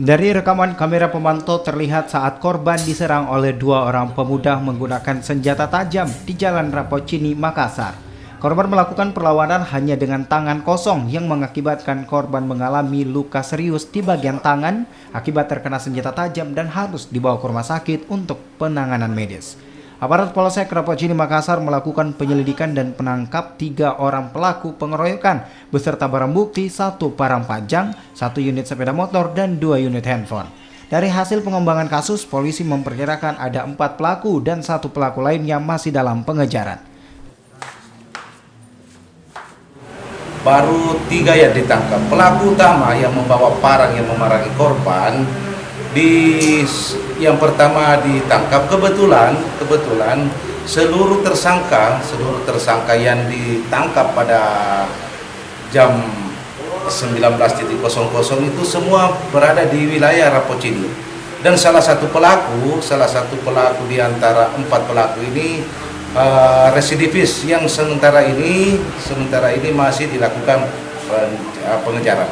Dari rekaman kamera pemantau terlihat saat korban diserang oleh dua orang pemuda menggunakan senjata tajam di Jalan Rapocini, Makassar. Korban melakukan perlawanan hanya dengan tangan kosong yang mengakibatkan korban mengalami luka serius di bagian tangan akibat terkena senjata tajam dan harus dibawa ke rumah sakit untuk penanganan medis. Aparat Polsek Rapocini Makassar melakukan penyelidikan dan menangkap 3 orang pelaku pengeroyokan beserta barang bukti 1 parang panjang, 1 unit sepeda motor, dan 2 unit handphone. Dari hasil pengembangan kasus, polisi memperkirakan ada 4 pelaku dan 1 pelaku lainnya masih dalam pengejaran. Baru 3 yang ditangkap. Pelaku utama yang membawa parang yang memerangi korban yang pertama ditangkap kebetulan seluruh tersangka yang ditangkap pada jam 19.00 itu semua berada di wilayah Rapocini. Dan salah satu pelaku di antara 4 pelaku ini residivis yang sementara ini masih dilakukan pengejaran.